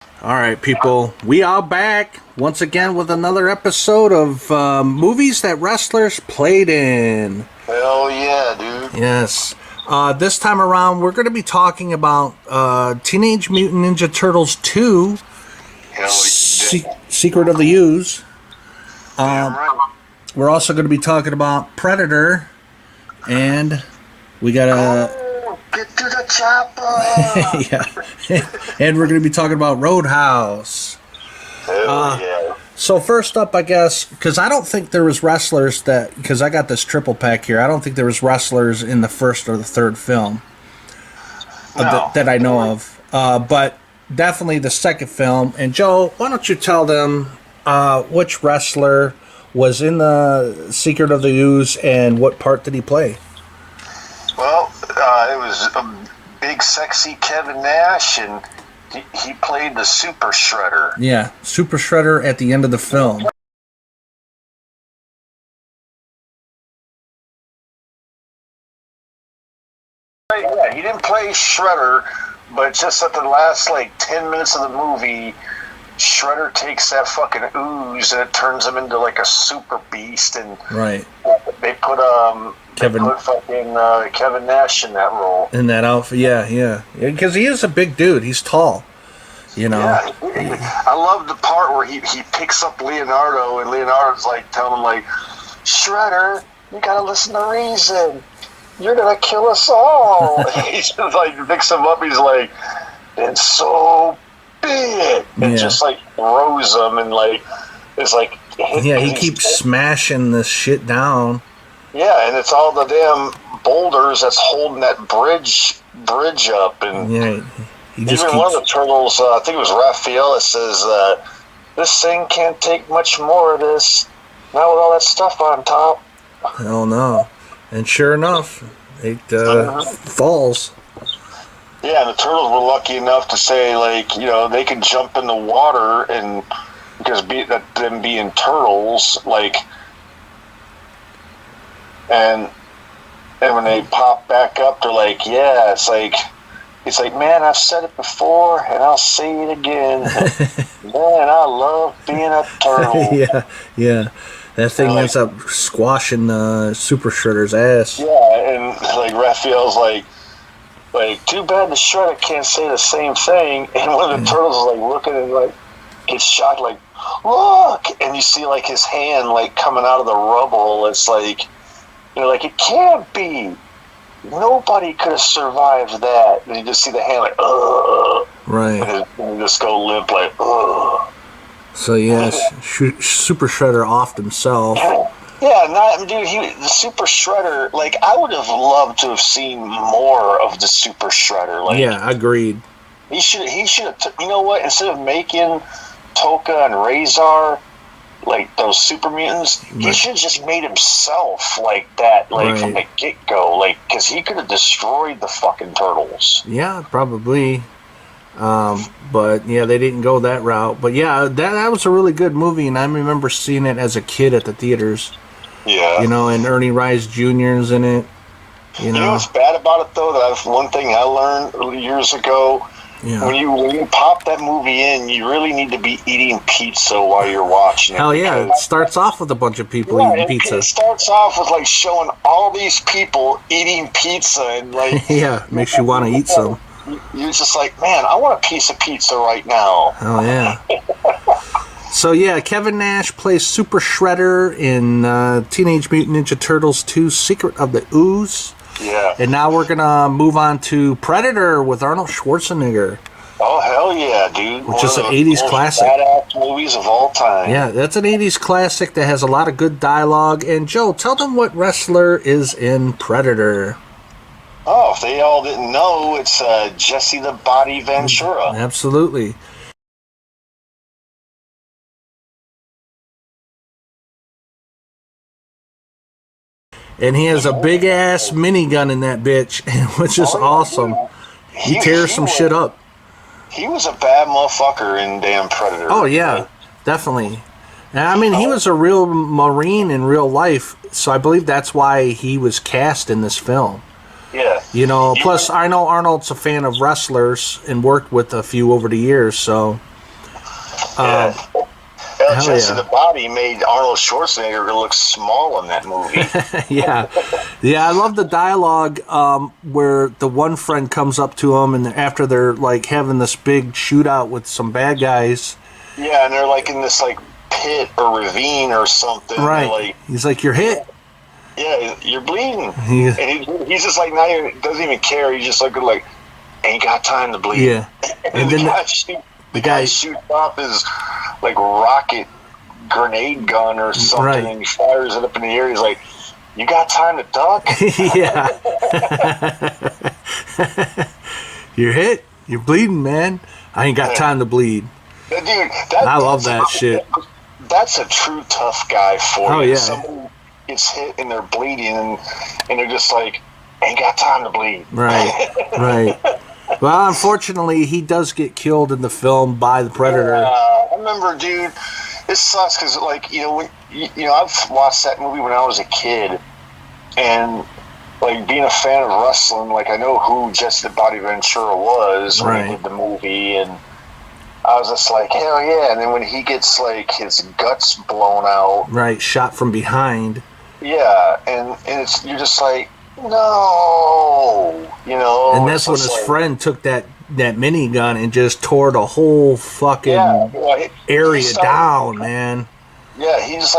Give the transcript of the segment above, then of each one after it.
All right, people, we are back once again with another episode of movies that wrestlers played in. Hell yeah, dude. Yes. This time around, we're going to be talking about Teenage Mutant Ninja Turtles 2, Secret of the Ooze. Right. We're also going to be talking about Predator, and we got a... Get to the chopper! yeah. And we're going to be talking about Roadhouse. Hell yeah. So first up, I guess, because I don't think there was wrestlers that, because I got this triple pack here, I don't think there was wrestlers in the first or the third film that I know of. But definitely the second film. And Joe, why don't you tell them which wrestler was in the Secret of the Ooze and what part did he play? Well, it was a big, sexy Kevin Nash, and he played the Super Shredder. Yeah, Super Shredder at the end of the film. Yeah, he didn't play Shredder, but just at the last, 10 minutes of the movie, Shredder takes that fucking ooze and it turns him into, a super beast, and right. They put, Kevin Nash in that role. In that outfit, yeah. Because he is a big dude. He's tall. Yeah, I love the part where he picks up Leonardo, and Leonardo's telling him, Shredder, you gotta listen to reason. You're gonna kill us all. He just picks him up. He's it's so big, and just throws him, and it's he keeps smashing this shit down. Yeah, and it's all the damn boulders that's holding that bridge up, and he just even one of the turtles, I think it was Raphael, that says this thing can't take much more of this, not with all that stuff on top. Hell no. And sure enough, it falls. Yeah, and the turtles were lucky enough to say, they could jump in the water, and because them being turtles, and when they pop back up, they're it's man, I've said it before, and I'll say it again. Man, I love being a turtle. yeah. That thing ends up squashing Super Shredder's ass. Yeah, and Raphael's too bad the Shredder can't say the same thing. And one of the turtles is looking and gets shocked, look! And you see his hand coming out of the rubble. It's it can't be. Nobody could have survived that. And you just see the hand ugh. Right. And you just go limp ugh. So Super Shredder offed himself. Yeah, the Super Shredder, I would have loved to have seen more of the Super Shredder. Yeah, agreed. He should have, you know what, instead of making Toka and Razor, those super mutants, he should have just made himself like that, from the get-go, because he could have destroyed the fucking turtles. Yeah, probably. But yeah, they didn't go that route. But yeah, that was a really good movie, and I remember seeing it as a kid at the theaters. Yeah. And Ernie Reyes Jr. is in it. You know what's bad about it though? That's one thing I learned years ago. Yeah. When you pop that movie in, you really need to be eating pizza while you're watching it. Hell yeah! It starts off with a bunch of people eating pizza. It starts off with showing all these people eating pizza, and yeah, makes you want to eat some. You're just man, I want a piece of pizza right now. Oh yeah. So yeah, Kevin Nash plays Super Shredder in Teenage Mutant Ninja Turtles 2: Secret of the Ooze. Yeah. And now we're gonna move on to Predator with Arnold Schwarzenegger. Oh hell yeah, dude! Which is an '80s classic. Badass movies of all time. Yeah, that's an '80s classic that has a lot of good dialogue. And Joe, tell them what wrestler is in Predator. Oh, if they all didn't know, it's Jesse the Body Ventura. Absolutely. And he has a big ass minigun in that bitch, which is awesome. He tears some shit up. He was a bad motherfucker in damn Predator. Oh yeah, definitely. And I mean, he was a real Marine in real life, so I believe that's why he was cast in this film. Yeah. Plus I know Arnold's a fan of wrestlers and worked with a few over the years, so Yeah. Hell Jesse yeah. the Body made Arnold Schwarzenegger look small in that movie. Yeah, I love the dialogue where the one friend comes up to him, and after they're like having this big shootout with some bad guys. Yeah, and they're like in this like pit or ravine or something. Right. Like, he's like, "You're hit." Yeah, you're bleeding. And he's just like, not even, doesn't even care. He's just like, ain't got time to bleed. Yeah. And then the guy shoots off his like rocket grenade gun or something, right. and he fires it up in the air. He's like, you got time to duck? Yeah. You're hit. You're bleeding, man. I ain't got time to bleed. Dude, I love that shit. That's a true tough guy for you. Yeah. Somebody gets hit and they're bleeding, and they're just like, ain't got time to bleed. Right, right. Well, unfortunately, he does get killed in the film by the Predator. I remember, dude. It sucks because, like, I've watched that movie when I was a kid, and like being a fan of wrestling, like I know who Jesse the Body Ventura was when he did the movie, and I was just like, hell yeah! And then when he gets like his guts blown out, right, shot from behind. Yeah, and you're just like, no, And that's when his friend took that minigun and just tore the whole fucking area down, man. Yeah, he just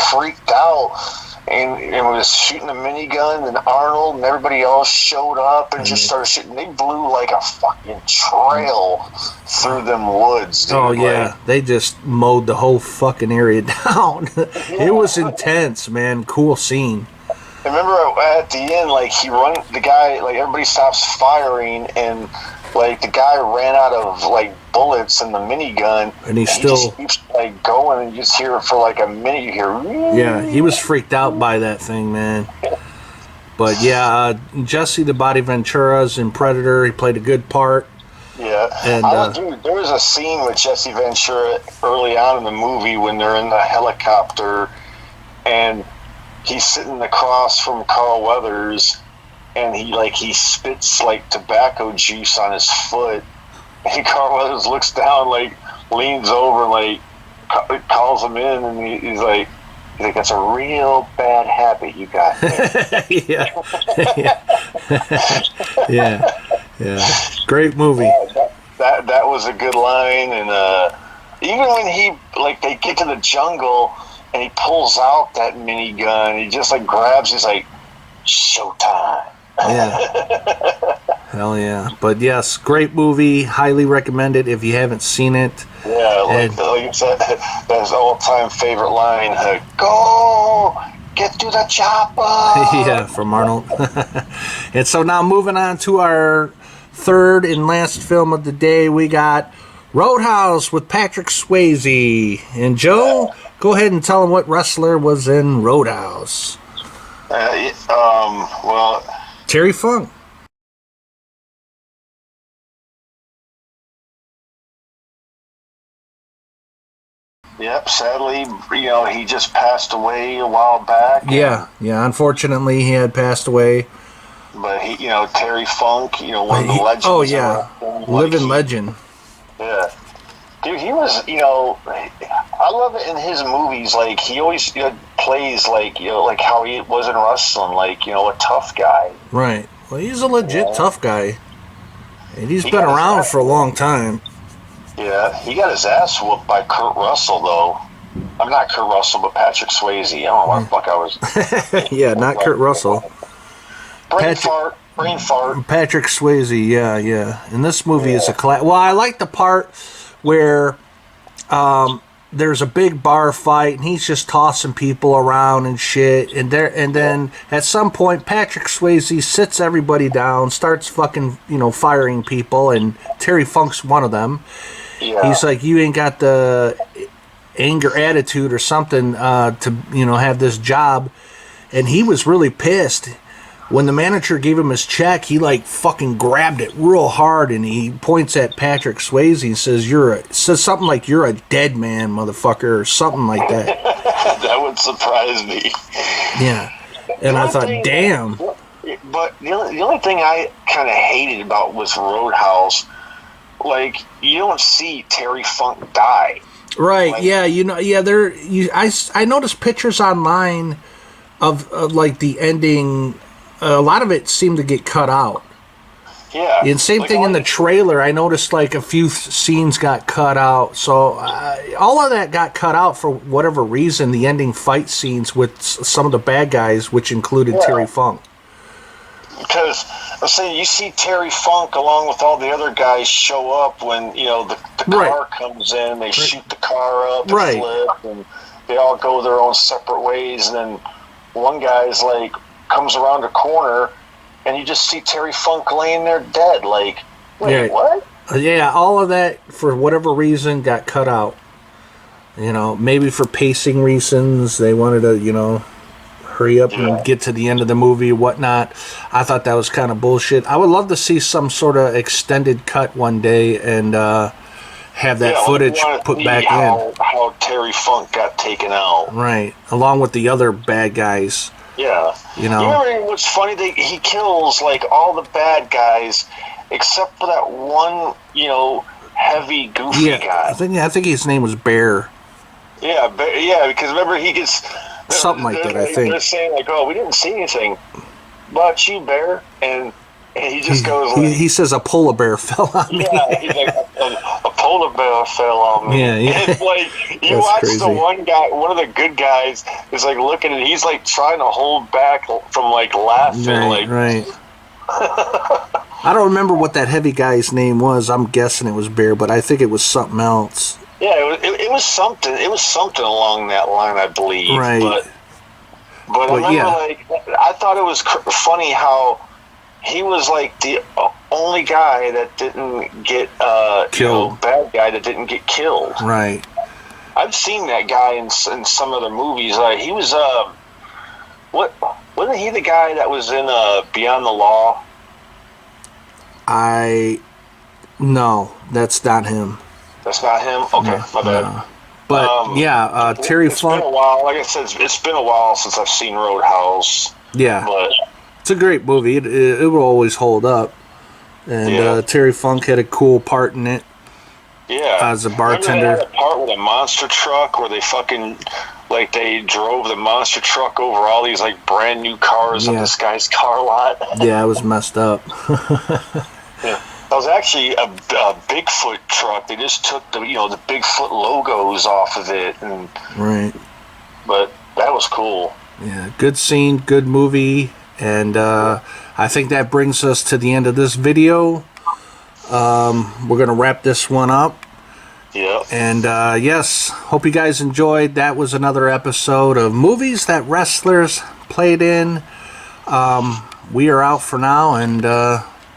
freaked out and was shooting the minigun, and Arnold and everybody else showed up and just started shooting. They blew like a fucking trail through them woods, dude. Oh yeah, they just mowed the whole fucking area down. It was intense, man. Cool scene. Remember at the end, like the guy, like everybody stops firing, and like the guy ran out of like bullets in the minigun, and he just keeps like going, and you just hear it for like a minute. You hear, yeah, he was freaked out by that thing, man. But yeah, Jesse the Body Ventura's in Predator. He played a good part. Yeah, and dude, there was a scene with Jesse Ventura early on in the movie when they're in the helicopter, and he's sitting across from Carl Weathers, and he spits like tobacco juice on his foot, and Carl Weathers looks down, like leans over, like calls him in, and he's like, that's a real bad habit you got there. yeah. Great movie. That was a good line, and even when they get to the jungle. And he pulls out that minigun. He just like grabs. He's like, "Showtime!" Yeah, hell yeah! But yes, great movie. Highly recommended if you haven't seen it. Yeah, like you said, that's all-time favorite line. Go get to the chopper. Yeah, from Arnold. And so now moving on to our third and last film of the day, we got Roadhouse with Patrick Swayze. And Joe, go ahead and tell them what wrestler was in Roadhouse. Well, Terry Funk. Yep, sadly, he just passed away a while back. Yeah, unfortunately, he had passed away. But Terry Funk, one of the legends. Oh, yeah. Living legend. Yeah. Dude, he was, I love it in his movies. Like, he always plays like, like how he was in wrestling, like, a tough guy. Right. Well, he's a legit tough guy. And he's been around for a long time. Yeah, he got his ass whooped by Kurt Russell, though. I'm not Kurt Russell, but Patrick Swayze. I don't know what the fuck I was. Yeah, not Kurt Russell. Brain fart. Patrick Swayze, yeah. And this movie is a class. Well, I like the part where there's a big bar fight and he's just tossing people around and shit. And then at some point, Patrick Swayze sits everybody down, starts fucking firing people, and Terry Funk's one of them. Yeah. He's like, you ain't got the anger attitude or something to have this job. And he was really pissed. When the manager gave him his check, he like fucking grabbed it real hard, and he points at Patrick Swayze and says something like, "You're a dead man, motherfucker," or something like that. That would surprise me. Yeah, and I thought, damn. But the only thing I kind of hated about was Roadhouse like you don't see Terry Funk die. Right. Like, yeah. Yeah. I noticed pictures online of like the ending. A lot of it seemed to get cut out. yeah. And same like, thing in the trailer. I noticed like a few scenes got cut out. So all of that got cut out for whatever reason. The ending fight scenes with some of the bad guys, which included Terry Funk. Because I'm saying you see Terry Funk along with all the other guys show up when the car comes in. They shoot the car up and flip, and they all go their own separate ways. And then one guy's like comes around a corner, and you just see Terry Funk laying there dead. Like, wait, what? Yeah, all of that for whatever reason got cut out. Maybe for pacing reasons, they wanted to hurry up and get to the end of the movie or whatnot. I thought that was kind of bullshit. I would love to see some sort of extended cut one day and have that footage put back in. How Terry Funk got taken out. Right. Along with the other bad guys. Yeah. You remember what's funny? He kills like all the bad guys except for that one, heavy, goofy guy. I think his name was Bear. Yeah, because remember he gets... Something like that, I think. They're saying, like, oh, we didn't see anything but you, Bear. And he just goes like... He says a polar bear fell on me. Yeah, he's like, a polar bear fell on me. Yeah. And it's like, you watch the one guy, one of the good guys is like looking and he's like trying to hold back from like laughing. Right. I don't remember what that heavy guy's name was. I'm guessing it was Bear, but I think it was something else. Yeah, it was something. It was something along that line, I believe. Right. But I remember, like, I thought it was funny how he was like the only guy that didn't get killed. Bad guy that didn't get killed. Right. I've seen that guy in some other movies. He was wasn't he the guy that was in Beyond the Law? No, that's not him. That's not him? Okay, my bad. No. But, Terry Funk... It's been a while. Like I said, it's been a while since I've seen Roadhouse. Yeah. But it's a great movie. It will always hold up. And Terry Funk had a cool part in it. Yeah. As a bartender. Remember they had a part with a monster truck where they fucking... Like, they drove the monster truck over all these, like, brand new cars in this guy's car lot. Yeah, it was messed up. Yeah. That was actually a Bigfoot truck. They just took the Bigfoot logos off of it, and but that was cool. Yeah, good scene, good movie, and I think that brings us to the end of this video. We're gonna wrap this one up. Yeah. And yes, hope you guys enjoyed. That was another episode of movies that wrestlers played in. We are out for now, and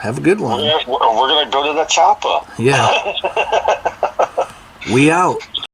have a good one. We're going to go to the chopper. Yeah. We out.